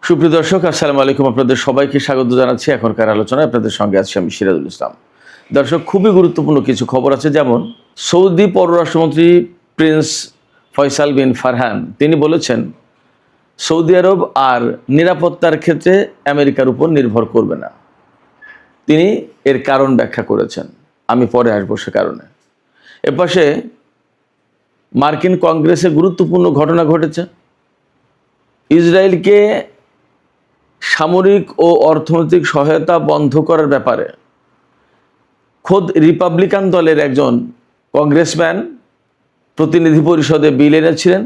সুপ্রিয় দর্শক, আসসালামু আলাইকুম। আপনাদের সবাইকে স্বাগত জানাচ্ছি এখনকার আলোচনায়। আপনাদের সঙ্গে আছি আমি সিরাজুল ইসলাম। দর্শক, খুবই গুরুত্বপূর্ণ কিছু খবর আছে। যেমন সৌদি পররাষ্ট্রমন্ত্রী প্রিন্স ফয়সাল বিন ফারহান তিনি বলেছেন সৌদি আরব আর নিরাপত্তার ক্ষেত্রে আমেরিকার উপর নির্ভর করবে না। তিনি এর কারণ ব্যাখ্যা করেছেন, আমি পরে আসবো সে কারণে। এপাশে মার্কিন কংগ্রেসে গুরুত্বপূর্ণ ঘটনা ঘটেছে। ইসরায়েলকে সামরিক ও অর্থনৈতিক সহায়তা বন্ধ করার ব্যাপারে খোদ রিপাবলিকান দলের একজন কংগ্রেসম্যান প্রতিনিধি পরিষদে বিল এনেছিলেন।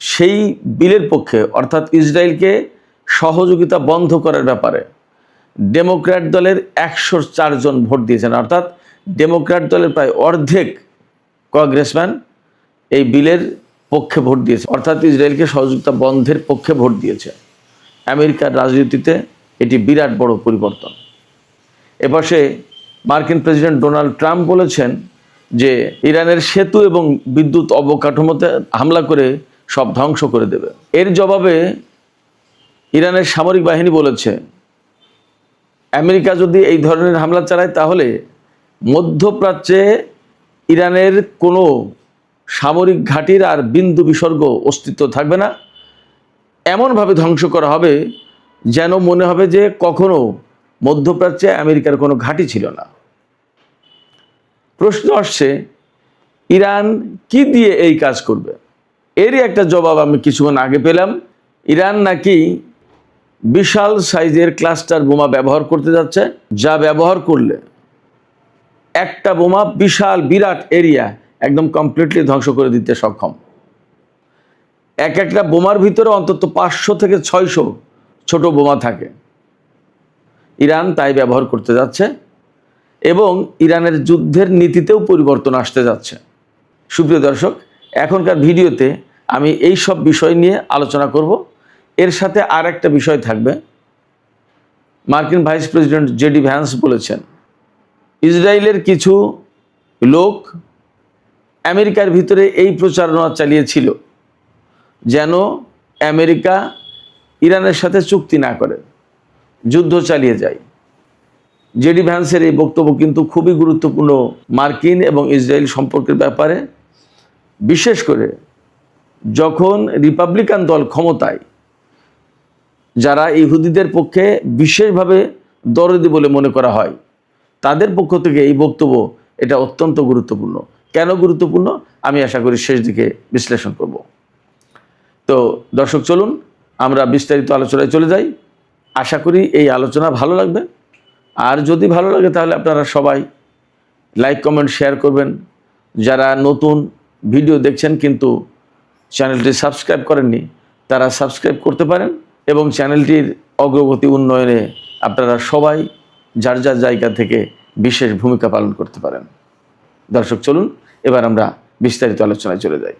সেই বিলের পক্ষে, অর্থাৎ ইসরায়েলকে সহযোগিতা বন্ধ করার ব্যাপারে ডেমোক্র্যাট দলের 104 জন ভোট দিয়েছেন। অর্থাৎ ডেমোক্র্যাট দলের প্রায় অর্ধেক কংগ্রেসম্যান এই বিলের পক্ষে ভোট দিয়েছে, অর্থাৎ ইসরায়েলকে সহযোগিতা বন্ধের পক্ষে ভোট দিয়েছে। আমেরিকার রাজনীতিতে এটি বিরাট বড় পরিবর্তন। এপাশে মার্কিন প্রেসিডেন্ট ডোনাল্ড ট্রাম্প বলেছেন যে ইরানের সেতু এবং বিদ্যুৎ অবকাঠামোতে হামলা করে সব ধ্বংস করে দেবে। এর জবাবে ইরানের সামরিক বাহিনী বলেছে আমেরিকা যদি এই ধরনের হামলা চালায় তাহলে মধ্যপ্রাচ্যে ইরানের কোনো সামরিক ঘাঁটির আর বিন্দু বিসর্গ অস্তিত্ব থাকবে না। এমনভাবে ধ্বংস করা হবে যেন মনে হবে যে কখনো মধ্যপ্রাচ্যে আমেরিকার কোনো ঘাঁটি ছিল না। প্রশ্ন আসছে, ইরান কি দিয়ে এই কাজ করবে? এরই একটা জবাব আমি কিছুক্ষণ আগে পেলাম। ইরান নাকি বিশাল সাইজের ক্লাস্টার বোমা ব্যবহার করতে যাচ্ছে, যা ব্যবহার করলে একটা বোমা বিরাট এরিয়া একদম কমপ্লিটলি ধ্বংস করে দিতে সক্ষম। একটা বোমার ভিতরে অন্তত 500 থেকে 600 ছোট বোমা থাকে। ইরান তাই ব্যবহার করতে যাচ্ছে এবং ইরানের যুদ্ধের নীতিতেও পরিবর্তন আসতে যাচ্ছে। সুপ্রিয় দর্শক, এখনকার ভিডিওতে আমি এই সব বিষয় নিয়ে আলোচনা করব। এর সাথে আর একটা বিষয় থাকবে। মার্কিন ভাইস প্রেসিডেন্ট জেডি ভ্যান্স বলেছেন ইসরায়েলের কিছু লোক আমেরিকার ভিতরে এই প্রচারণা চালিয়েছিল যেন আমেরিকা ইরানের সাথে চুক্তি না করে, যুদ্ধ চালিয়ে যায়। জেডি ভ্যান্সের এই বক্তব্য কিন্তু খুবই গুরুত্বপূর্ণ মার্কিন এবং ইসরায়েল সম্পর্কের ব্যাপারে, বিশেষ করে যখন রিপাবলিকান দল ক্ষমতায়, যারা ইহুদিদের পক্ষে বিশেষভাবে দরদি বলে মনে করা হয়, তাদের পক্ষ থেকে এই বক্তব্য এটা অত্যন্ত গুরুত্বপূর্ণ। কেন গুরুত্বপূর্ণ আমি আশা করি শেষ দিকে বিশ্লেষণ করব। তো দর্শক, চলুন আমরা বিস্তারিত আলোচনায় চলে যাই। আশা করি এই আলোচনা ভালো লাগবে। আর যদি ভালো লাগে তাহলে আপনারা সবাই লাইক, কমেন্ট, শেয়ার করবেন। যারা নতুন ভিডিও দেখছেন কিন্তু চ্যানেলটি সাবস্ক্রাইব করেননি, তারা সাবস্ক্রাইব করতে পারেন এবং চ্যানেলটির অগ্রগতি উন্নয়নে আপনারা সবাই যার যার জায়গা থেকে বিশেষ ভূমিকা পালন করতে পারেন। দর্শক, চলুন এবার আমরা বিস্তারিত আলোচনায় চলে যাই।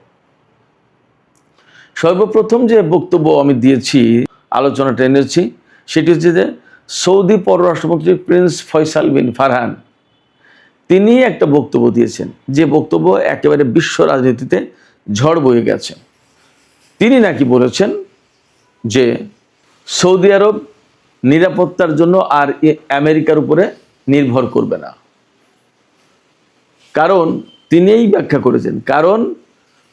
সর্বপ্রথম যে বক্তব্য আমি দিয়েছি, আলোচনাটা এনেছি, সেটি হচ্ছে যে সৌদি পররাষ্ট্রমন্ত্রী প্রিন্স ফয়সাল বিন ফারহান তিনি একটা বক্তব্য দিয়েছেন, যে বক্তব্য একেবারে বিশ্ব রাজনীতিতে ঝড় বয়ে গেছে। তিনি নাকি বলেছেন যে সৌদি আরব নিরাপত্তার জন্য আর আমেরিকার উপরে নির্ভর করবে না। কারণ তিনি এই ব্যাখ্যা করেছেন, কারণ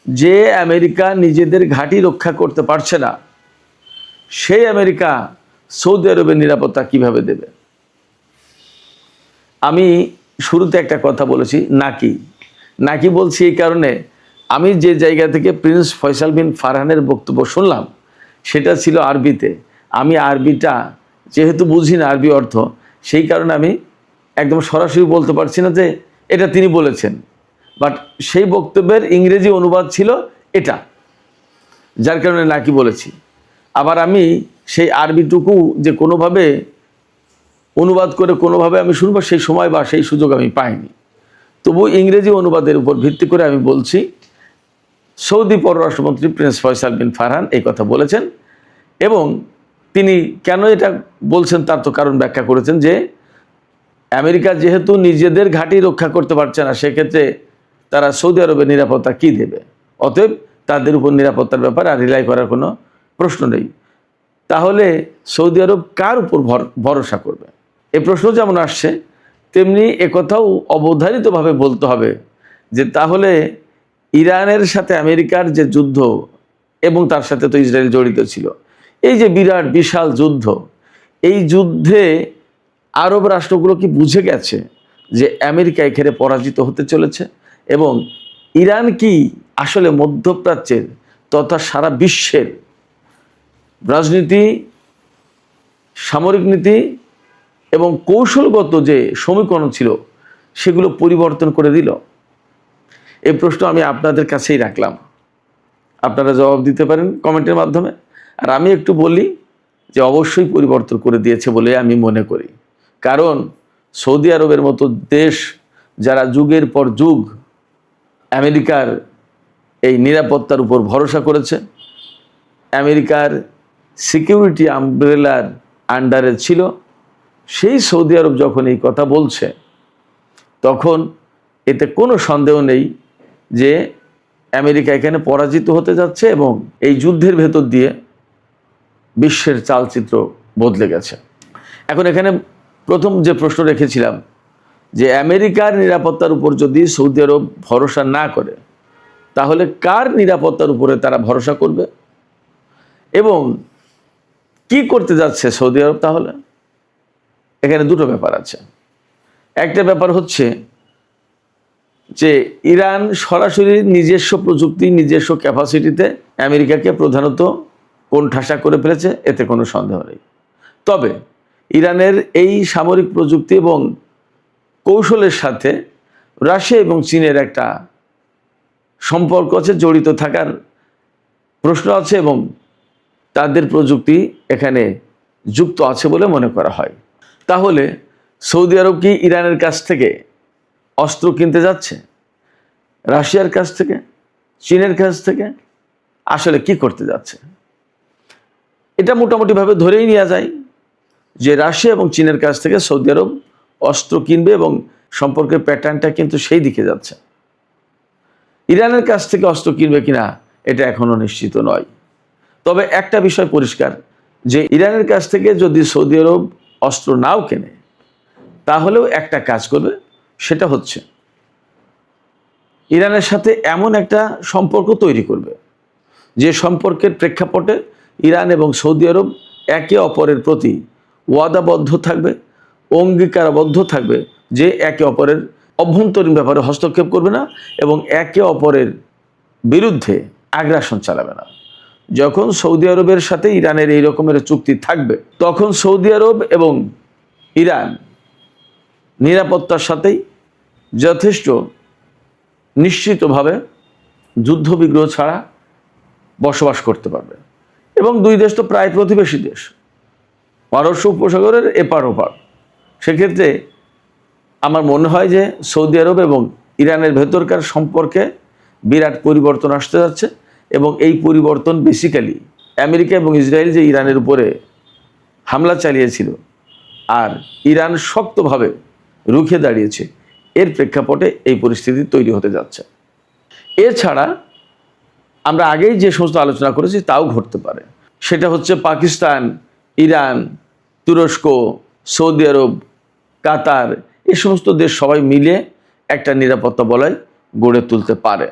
যে আমেরিকা নিজেদের ঘাঁটি রক্ষা করতে পারছে না, সেই আমেরিকা সৌদি আরবের নিরাপত্তা কিভাবে দেবে? আমি শুরুতে একটা কথা বলেছি, নাকি বলছি এই কারণে, আমি যে জায়গা থেকে প্রিন্স ফয়সাল বিন ফারহানের বক্তব্য শুনলাম সেটা ছিল আরবিতে। আমি আরবিটা যেহেতু বুঝি না আরবি অর্থ, সেই কারণে আমি একদম সরাসরি বলতে পারছি না যে এটা তিনি বলেছেন। বাট সেই বক্তব্যের ইংরেজি অনুবাদ ছিল এটা, যার কারণে নাকি বলেছি। আবার আমি সেই আরবিটুকু যে কোনোভাবে অনুবাদ করে কোনোভাবে আমি শুনবো সেই সময় বা সেই সুযোগ আমি পাইনি। তবু ইংরেজি অনুবাদের উপর ভিত্তি করে আমি বলছি, সৌদি পররাষ্ট্রমন্ত্রী প্রিন্স ফয়সাল বিন ফারহান এই কথা বলেছেন এবং তিনি কেন এটা বলছেন তার তো কারণ ব্যাখ্যা করেছেন যে আমেরিকা যেহেতু নিজেদের ঘাঁটি রক্ষা করতে পারছে না, সেক্ষেত্রে তারা সৌদি আরবের নিরাপত্তা কি দেবে? অতএব তাদের উপর নিরাপত্তার ব্যাপারে আর রিলাই করার কোনো প্রশ্ন নেই। তাহলে সৌদি আরব কার উপর ভরসা করবে? এ প্রশ্ন যেমন আসছে, তেমনি একথাও অবধারিতভাবে বলতে হবে যে তাহলে ইরানের সাথে আমেরিকার যে যুদ্ধ, এবং তার সাথে তো ইসরায়েল জড়িত ছিল, এই যে বিরাট বিশাল যুদ্ধ, এই যুদ্ধে আরব রাষ্ট্রগুলো কি বুঝে গেছে যে আমেরিকা এখানে পরাজিত হতে চলেছে, এবং ইরান কি আসলে মধ্যপ্রাচ্যের তথা সারা বিশ্বের রাজনীতি, সামরিক নীতি এবং কৌশলগত যে সমীকরণ ছিল সেগুলো পরিবর্তন করে দিল? এই প্রশ্ন আমি আপনাদের কাছেই রাখলাম, আপনারা জবাব দিতে পারেন কমেন্টের মাধ্যমে। আর আমি একটু বলি যে অবশ্যই পরিবর্তন করে দিয়েছে বলে আমি মনে করি, কারণ সৌদি আরবের মতো দেশ যারা যুগের পর যুগ আমেরিকার এই নিরাপত্তার উপর ভরসা করেছে, আমেরিকার সিকিউরিটি আমব্রেলার আন্ডারে ছিল, সেই সৌদি আরব যখন এই কথা বলছে, তখন এতে কোনো সন্দেহ নেই যে আমেরিকা এখানে পরাজিত হতে যাচ্ছে, এবং এই যুদ্ধের ভেতর দিয়ে বিশ্বের চালচিত্র বদলে গেছে। এখন এখানে প্রথম যে প্রশ্ন রেখেছিলাম যে আমেরিকার নিরাপত্তার উপর যদি সৌদি আরব ভরসা না করে, তাহলে কার নিরাপত্তার উপরে তারা ভরসা করবে, এবং কি করতে যাচ্ছে সৌদি আরব? তাহলে এখানে দুটো ব্যাপার আছে। একটা ব্যাপার হচ্ছে যে ইরান সরাসরি নিজস্ব প্রযুক্তি, নিজস্ব ক্যাপাসিটিতে আমেরিকাকে প্রধানত কোণঠাসা করে ফেলেছে, এতে কোনো সন্দেহ নেই। তবে ইরানের এই সামরিক প্রযুক্তি এবং কৌশলের সাথে রাশিয়া এবং চীনের একটা সম্পর্ক আছে, জড়িত থাকার প্রশ্ন আছে, এবং তাদের প্রযুক্তি এখানে যুক্ত আছে বলে মনে করা হয়। তাহলে সৌদি আরব কি ইরানের কাছ থেকে অস্ত্র কিনতে যাচ্ছে? রাশিয়ার কাছ থেকে, চীনের কাছ থেকে? আসলে কি করতে যাচ্ছে? এটা মোটামুটিভাবে ধরেই নেওয়া যায় যে রাশিয়া এবং চীনের কাছ থেকে সৌদি আরব অস্ত্র কিনবে, এবং সম্পর্কের প্যাটার্নটা কিন্তু সেই দিকে যাচ্ছে। ইরানের কাছ থেকে অস্ত্র কিনবে কিনা এটা এখনো নিশ্চিত নয়। তবে একটা বিষয় পরিষ্কার, যে ইরানের কাছ থেকে যদি সৌদি আরব অস্ত্র নাও কেনে, তাহলেও একটা কাজ করবে, সেটা হচ্ছে ইরানের সাথে এমন একটা সম্পর্ক তৈরি করবে যে সম্পর্কের প্রেক্ষাপটে ইরান এবং সৌদি আরব একে অপরের প্রতি ওয়াদাবদ্ধ থাকবে, অঙ্গীকারবদ্ধ থাকবে যে একে অপরের অভ্যন্তরীণ ব্যাপারে হস্তক্ষেপ করবে না, এবং একে অপরের বিরুদ্ধে আগ্রাসন চালাবে না। যখন সৌদি আরবের সাথে ইরানের এই রকমের চুক্তি থাকবে, তখন সৌদি আরব এবং ইরান নিরাপত্তার সাথেই যথেষ্ট নিশ্চিতভাবে যুদ্ধবিগ্রহ ছাড়া বসবাস করতে পারবে। এবং দুই দেশ তো প্রায় প্রতিবেশী দেশ, পারস্য উপসাগরের এপার ওপার। সেক্ষেত্রে আমার মনে হয় যে সৌদি আরব এবং ইরানের ভেতরকার সম্পর্কে বিরাট পরিবর্তন আসতে যাচ্ছে, এবং এই পরিবর্তন বেসিক্যালি আমেরিকা এবং ইসরায়েল যে ইরানের উপরে হামলা চালিয়েছিল আর ইরান শক্তভাবে রুখে দাঁড়িয়েছে, এর প্রেক্ষাপটে এই পরিস্থিতি তৈরি হতে যাচ্ছে। এছাড়া আমরা আগেই যে সমস্ত আলোচনা করেছি তাও ঘটতে পারে। সেটা হচ্ছে পাকিস্তান, ইরান, তুরস্ক, সৌদি আরব, কাতার, এই সমস্ত দেশ সবাই মিলে একটা নিরাপত্তা বলয় গড়ে তুলতে পারে।